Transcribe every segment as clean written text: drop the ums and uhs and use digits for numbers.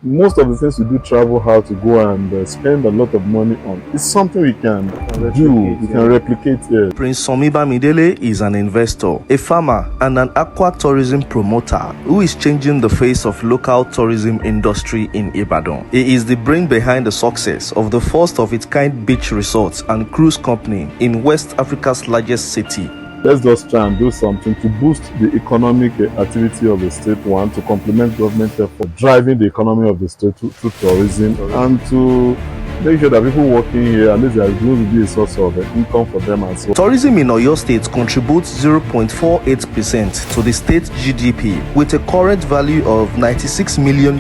Most of the things we do travel how to go and spend a lot of money on. It's something we can do, we can replicate here. Prince Bamidele is an investor, a farmer, and an aqua tourism promoter who is changing the face of local tourism industry in Ibadan. He is the brain behind the success of the first of its kind beach resorts and cruise company in West Africa's largest city. Let's just try and do something to boost the economic activity of the state, one, to complement government effort driving the economy of the state through tourism, and to make sure that people working here, at least there is going to be a source of income for them as well. Tourism in Oyo State contributes 0.48% to the state's GDP with a current value of $96 million.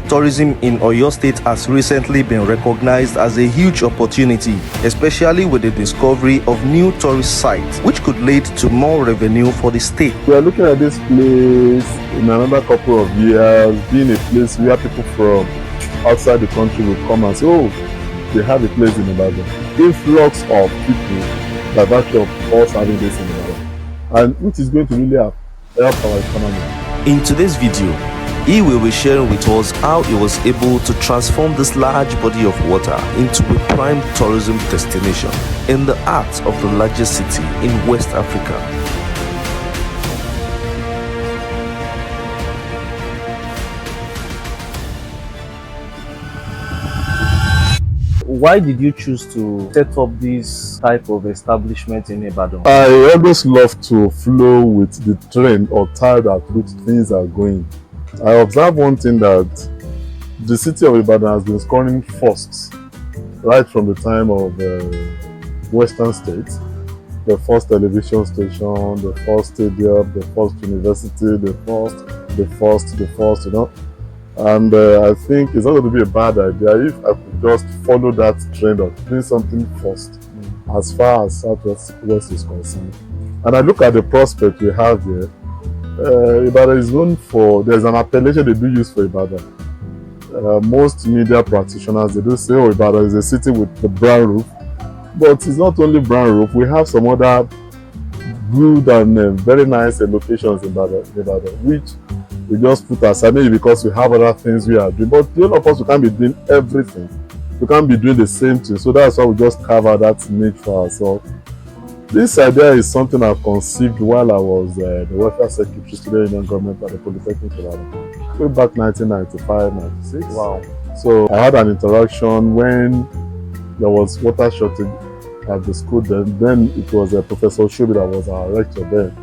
Tourism in Oyo State has recently been recognized as a huge opportunity, especially with the discovery of new tourist sites, which could lead to more revenue for the state. We are looking at this place in another couple of years being a place where people from outside the country will come and say, oh, they have a place in Ibadan. Influx of people by virtue of us having this in Ibadan, and which is going to really help our economy. In today's video, he will be sharing with us how he was able to transform this large body of water into a prime tourism destination in the heart of the largest city in West Africa. Why did you choose to set up this type of establishment in Ibadan? I always love to flow with the trend or tide at which things are going. I observe one thing, that the city of Ibadan has been scoring firsts right from the time of Western States. The first television station, the first stadium, the first university, the first, you know. And I think it's not going to be a bad idea if I could just follow that trend of doing something first as far as Southwest is concerned. And I look at the prospect we have here. Ibadan is known for, there's an appellation they do use for Ibadan. Most media practitioners, they do say, oh, Ibadan is a city with the brown roof. But it's not only brown roof, we have some other good and very nice locations in Ibadan, which we just put aside, maybe because we have other things we are doing. But the all of us, we can't be doing everything. We can't be doing the same thing. So that's why we just carve out that niche for ourselves. This idea is something I've conceived while I was the welfare secretary to the Union government at the Polytechnic Ibadan, way back 1995, 96. Wow. So I had an interaction when there was water shortage at the school then it was Professor Shobi that was our rector then.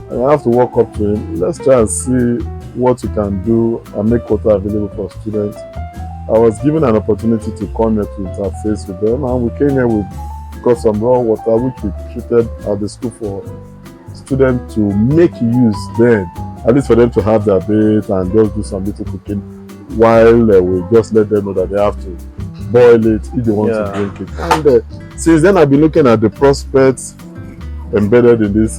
And I have to walk up to him, let's try and see what we can do and make water available for students. I was given an opportunity to come here to interface with them, and we came here with got some raw water which we treated at the school for students to make use then, at least for them to have their bait and just do some little cooking, while we just let them know that they have to boil it if they want to drink it. And since then I've been looking at the prospects embedded in this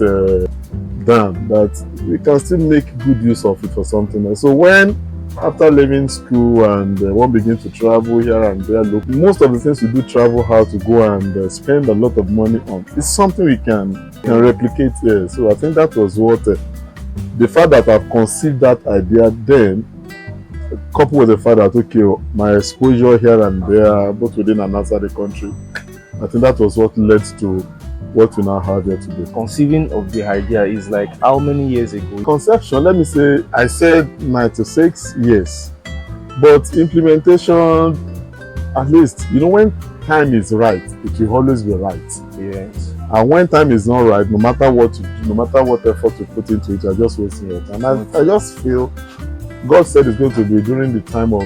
dam, that we can still make good use of it for something else. So when after leaving school and one begin to travel here and there, look, most of the things we do travel how to go and spend a lot of money on. It's something we can replicate here. So I think that was what the fact that I've conceived that idea then, coupled with the fact that okay, my exposure here and there, both within and outside the country, I think that was what led to what we now have here today. Conceiving of the idea is like how many years ago? Conception, let me say, I said 96 years. But implementation, at least, you know, when time is right, it will always be right. Yes. And when time is not right, no matter what you do, no matter what effort you put into it, you're just wasting your time. And I just feel God said it's going to be during the time of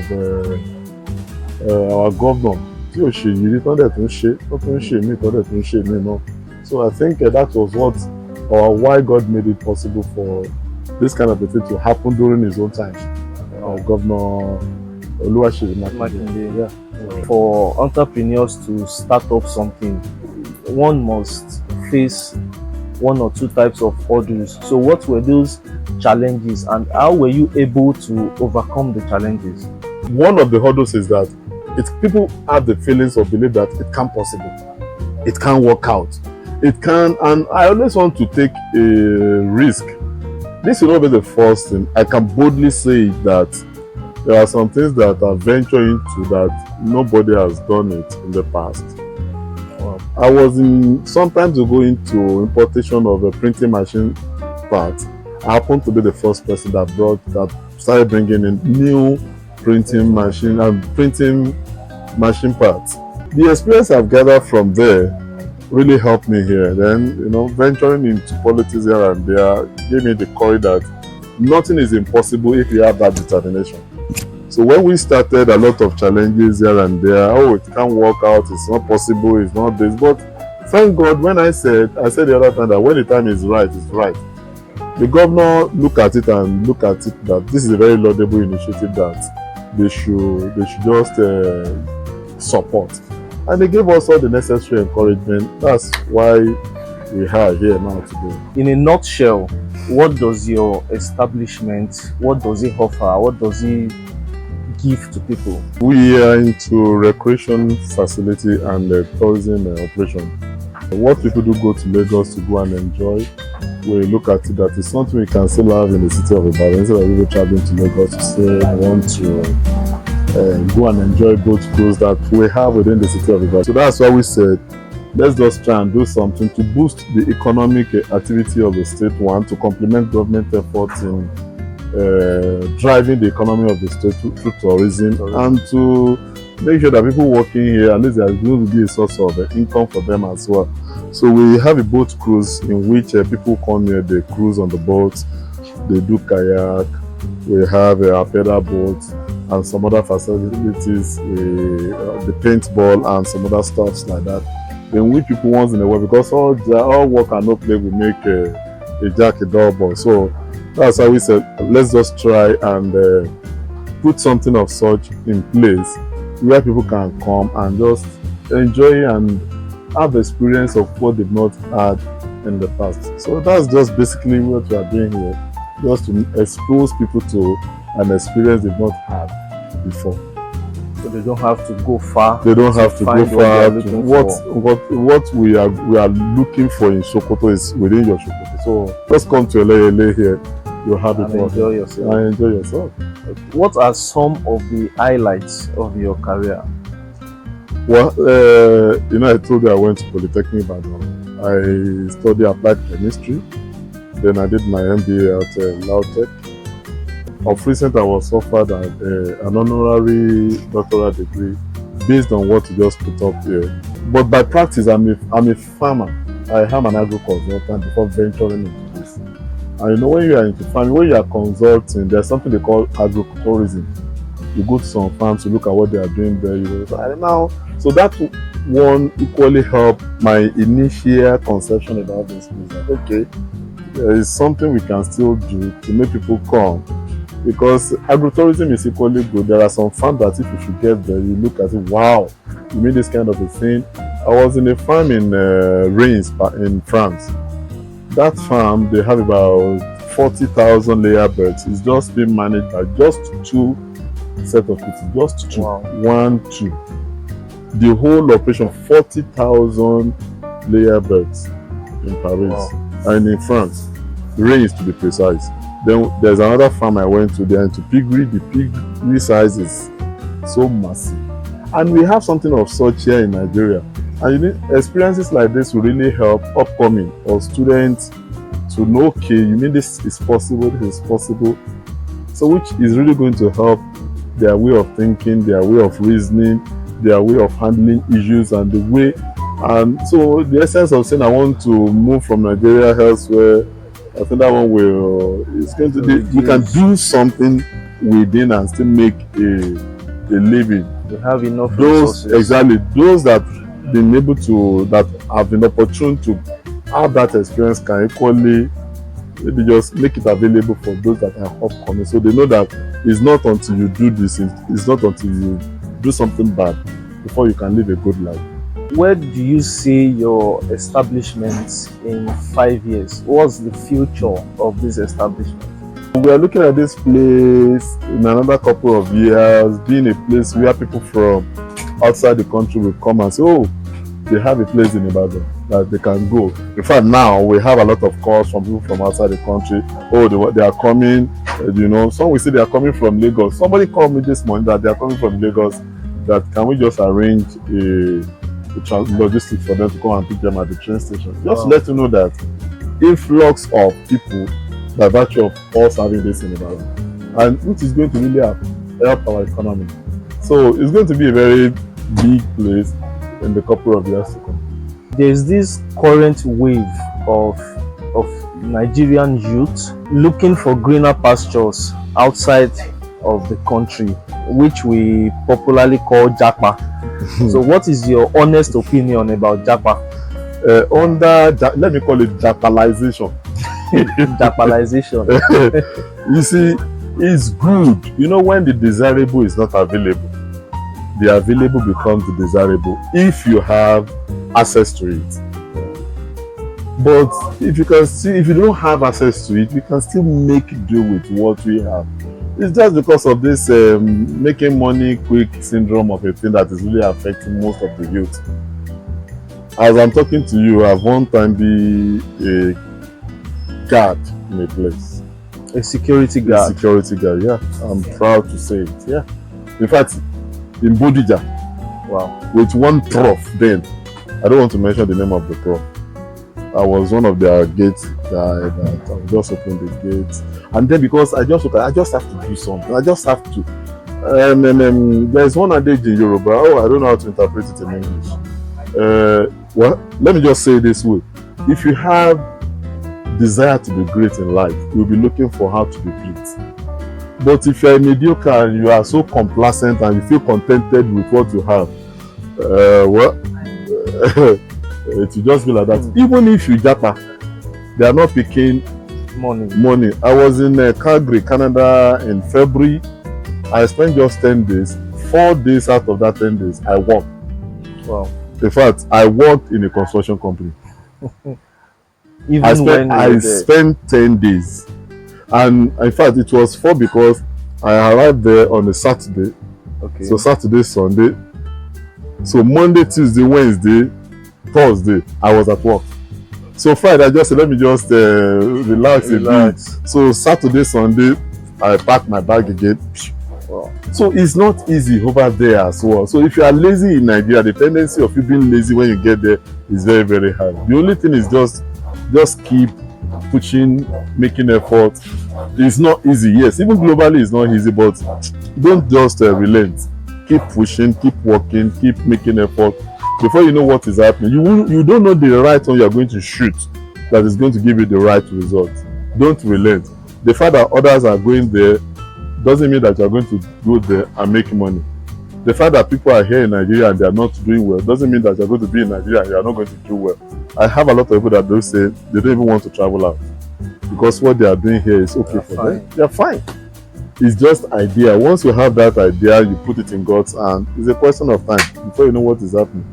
our governor. So I think that was what, or why God made it possible for this kind of a thing to happen during his own time. Governor Oluwaseyi. Yeah. For entrepreneurs to start up something, one must face one or two types of hurdles. So what were those challenges and how were you able to overcome the challenges? One of the hurdles is that people have the feelings or believe that it can't possible. It can't work out. It can, and I always want to take a risk. This will not be the first thing. I can boldly say that there are some things that I venture into that nobody has done it in the past. I was sometimes you go into importation of a printing machine parts. I happened to be the first person that started bringing in new printing machine and printing machine parts. The experience I've gathered from there really helped me here. Then, venturing into politics here and there gave me the courage that nothing is impossible if you have that determination. So when we started, a lot of challenges here and there. Oh, it can't work out. It's not possible. It's not this. But thank God, when I said the other time that when the time is right, it's right. The governor look at it that this is a very laudable initiative that they should just support, and they gave us all the necessary encouragement. That's why we are here now today. In a nutshell, what does your establishment, what does it offer, what does it give to people? We are into recreation facility and tourism operation. What people do go to Lagos to go and enjoy, we look at it that it's something we can still have in the city of Ibadan instead of people traveling to Lagos to say want to go and enjoy boat cruise that we have within the city of Ibadan. So that's why we said, let's just try and do something to boost the economic activity of the state, one, to complement government efforts in driving the economy of the state through tourism, and to make sure that people working here, at least there is going to be a source of income for them as well. So we have a boat cruise in which people come here, they cruise on the boats, they do kayak, we have a pedal boat and some other facilities, the paintball and some other stuffs like that. Then we people once in a while, because all work and no play will make a jack a double. So that's why we said, let's just try and put something of such in place where people can come and just enjoy and have the experience of what they've not had in the past. So that's just basically what we are doing here, just to expose people to an experience they've not had before. So they don't have to go far. They don't have to go far. What we are looking for in Sokoto is within your Sokoto. So just come to Eleyele here. You'll have it all. Enjoy yourself. And enjoy yourself. What are some of the highlights of your career? Well, I told you I went to Polytechnic Ibadan. I studied applied chemistry. Then I did my MBA at Lautech. Of recent, I was offered an honorary doctoral degree based on what you just put up here. But by practice, I'm a farmer. I am an agricultural before venturing into this. And when you are into farming, when you are consulting, there's something they call agritourism. You go to some farms to look at what they are doing there. So that one equally helped my initial conception about this business. Okay, there is something we can still do to make people come, because agritourism is equally good. There are some farms that if you should get there, you look at it, wow, you made this kind of a thing. I was in a farm in Reims in France. That farm, they have about 40,000 layer birds. It's just being managed by just 2 set of people, just 2, wow. 1, 2. The whole operation, 40,000 layer birds in Paris, wow. And in France, Reims to be precise. Then there's another farm I went to there into piggery. The piggery size is so massive, and we have something of such here in Nigeria. And experiences like this will really help upcoming or students to know, okay, you mean this is possible, this is possible. So which is really going to help their way of thinking, their way of reasoning, their way of handling issues, and the way. And so the essence of saying I want to move from Nigeria elsewhere, I think that one it's going to be, we can do something within and still make a living. We have enough resources. Exactly, those that been able to, that have been opportune to have that experience can equally maybe just make it available for those that are upcoming, so they know that it's not until you do this, it's not until you do something bad before you can live a good life. Where do you see your establishment in 5 years? What's the future of this establishment? We are looking at this place in another couple of years being a place where people from outside the country will come and say, oh, they have a place in Ibadan that they can go. In fact, now we have a lot of calls from people from outside the country. Oh, they are coming Some will say they are coming from Lagos. Somebody called me this morning that they are coming from Lagos. That can we just arrange a logistics for them to come and pick them at the train station? Just to let you know that influx of people by virtue of us having this in Ibadan, and which is going to really help our economy. So it's going to be a very big place in the couple of years to come. There's this current wave of Nigerian youth looking for greener pastures outside of the country, which we popularly call Japa. So what is your honest opinion about Japa? Let me call it Japalization. Japalization. You see, it's good. When the desirable is not available, the available becomes the desirable if you have access to it. But if you don't have access to it, we can still make do with what we have. It's just because of this making money quick syndrome of a thing that is really affecting most of the youth. As I'm talking to you, I've one time be a guard in a place. A security guard? A security guard, yeah. I'm proud to say it, yeah. In fact, in Bodija, wow, with one prof then, I don't want to mention the name of the prof. I was one of their gate guy that I just opened the gates, and then because I just have to do something. I just have to. There's one adage in Yoruba. I don't know how to interpret it in English. Well, let me just say it this way: if you have desire to be great in life, you'll be looking for how to be great. But if you're mediocre and you are so complacent and you feel contented with what you have, it will just be like that. Even if you japa, they are not picking money. I was in Calgary, Canada in February. I spent just 10 days. 4 days out of that 10 days, I worked. Wow. In fact, I worked in a construction company. I spent 10 days. And in fact, it was 4 because I arrived there on a Saturday. Okay. So Saturday, Sunday. So Monday, Tuesday, Wednesday, Thursday, I was at work. So Friday, I just said, let me just relax a bit. So Saturday, Sunday, I packed my bag again. Wow. So it's not easy over there as well. So if you are lazy in Nigeria, the tendency of you being lazy when you get there is very, very high. The only thing is just keep pushing, making effort. It's not easy, yes. Even globally, it's not easy, but don't just relent. Keep pushing, keep working, keep making effort. Before you know what is happening, you don't know the right one you are going to shoot that is going to give you the right result. Don't relent. The fact that others are going there doesn't mean that you are going to go there and make money. The fact that people are here in Nigeria and they are not doing well doesn't mean that you are going to be in Nigeria and you are not going to do well. I have a lot of people that don't say they don't even want to travel out because what they are doing here is okay for them. They are fine. It's just idea. Once you have that idea, you put it in God's hand. It's a question of time before you know what is happening.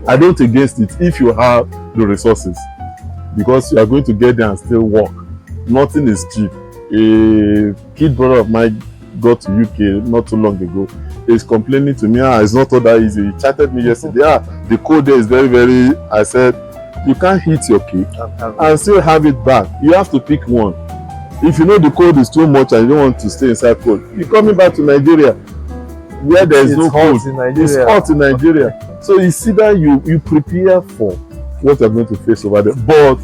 I don't against it if you have the resources, because you are going to get there and still work. Nothing is cheap. A kid brother of mine got to UK not too long ago. He's complaining to me, it's not all that easy. He chatted me yesterday. The code there is very, very. I said, you can't hit your cake and still have it back. You have to pick one. If you know the code is too much and you don't want to stay inside code, you're coming back to Nigeria where there is no code. It's hot in Nigeria. So you see that you prepare for what you're going to face over there. But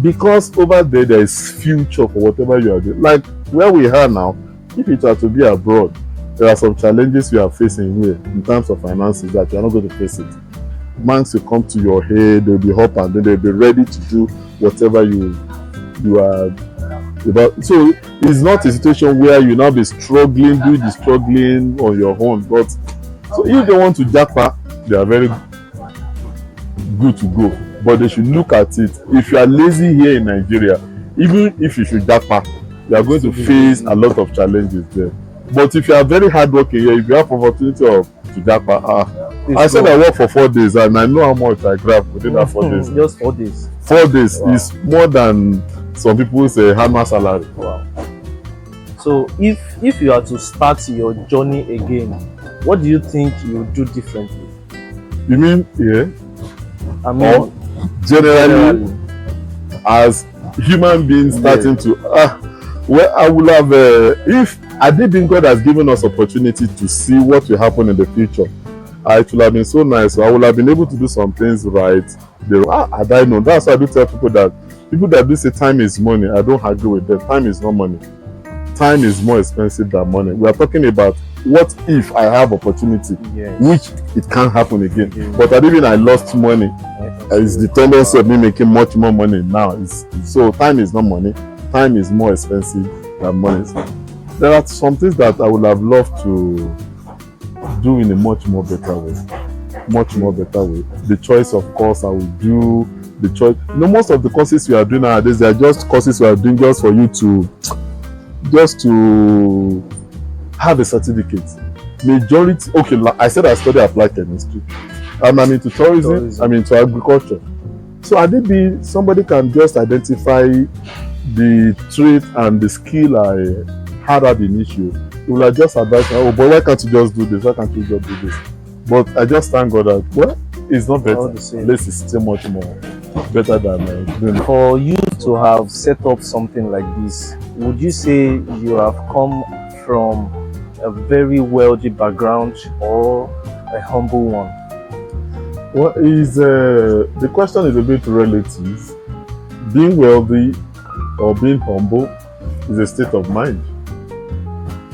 because over there is future for whatever you are doing. Like where we are now, if it were to be abroad, there are some challenges you are facing here in terms of finances that you are not going to face it. Banks will come to your head, they'll be up and then they'll be ready to do whatever you are about. So it's not a situation where you now be struggling, do the struggling on your own. But so if they want to japa, they are very good to go. But they should look at it. If you are lazy here in Nigeria, even if you should japa, you are going to face a lot of challenges there. But if you are very hardworking here, if you have opportunity to japa, I said I work for 4 days and I know how much I grab within that 4 days. Just 4 days. 4 days is more than some people say hammer salary. Wow. So if you are to start your journey again, what do you think you would do differently? You mean here? I mean, or generally as human beings starting to Well, I will have, if I did think God has given us opportunity to see what will happen in the future, it will have been so nice. So I would have been able to do some things right. Had I known. That's why I do tell people that do say time is money, I don't agree with them. Time is not money. Time is more expensive than money. We are talking about what if I have opportunity, which it can't happen again. But I lost money. It's the tendency of me making much more money now. So time is not money. Time is more expensive than money. So there are some things that I would have loved to do in a much more better way. Much more better way. The choice of course I will do. The choice. Most of the courses we are doing nowadays, they are just courses we are doing just for you to have a certificate. Majority, okay, like I said, I study applied chemistry. I'm into tourism. I'm into agriculture. So somebody can just identify the trait and the skill I had at the issue. You will just advise me, oh, but why can't you just do this? Why can't you just do this? But I just thank God that, well, it's not better. Unless it's still much more better than doing. For you to have set up something like this, would you say you have come from a very wealthy background or a humble one? Well, the question is a bit relative. Being wealthy or being humble is a state of mind.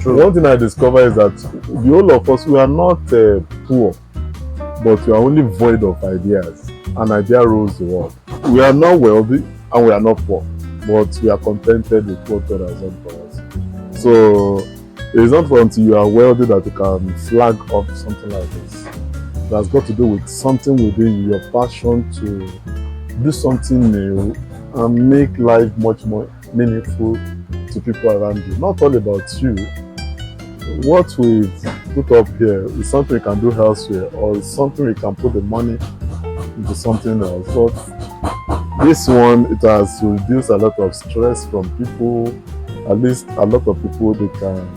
True. One thing I discovered is that the whole of us, we are not poor, but we are only void of ideas, and idea rules the world. We are not wealthy and we are not poor, but we are contented with what God has done for us. So it's not until you are wealthy that you can flag up something like this. It has got to do with something within you, your passion to do something new and make life much more meaningful to people around you. Not all about you. What we put up here is something we can do elsewhere, or something we can put the money into something else. But this one, it has reduced a lot of stress from people. At least a lot of people, they can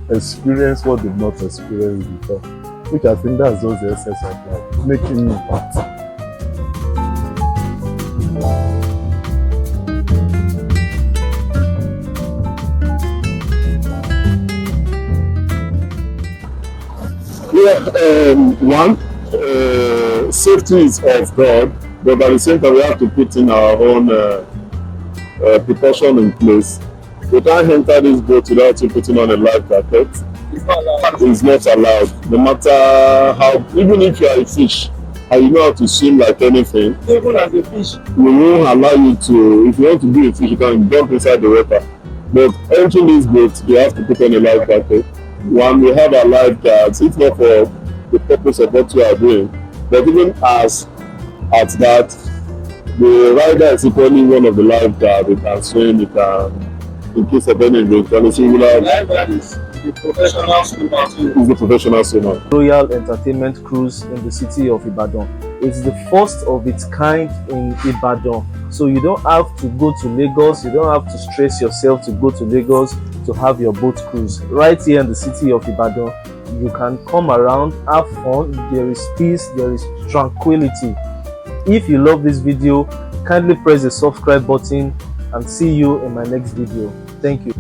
experience what they've not experienced before, which I think that's just the essence of life, making impact. One, safety is of God, but at the same time we have to put in our own precaution in place. We can't enter this boat without putting on a life jacket. It's not allowed. No matter how, even if you are a fish and you know how to swim like anything, even as a fish, we won't allow you to. If you want to be a fish, you can jump inside the water. But entering this boat, you have to put on a life jacket. One, we have our life guards, it's not for the purpose of what we are doing, but even as at that, the rider is equally one of the life guards. He can swim, he can, in case of any eventuality, he will have. The professional swimmer. He's the professional swimmer. Royal Entertainment Cruise in the city of Ibadan. It's the first of its kind in Ibadan. So you don't have to go to Lagos, you don't have to stress yourself to go to Lagos to have your boat cruise. Right here in the city of Ibadan, you can come around, have fun, there is peace, there is tranquility. If you love this video, kindly press the subscribe button and see you in my next video. Thank you.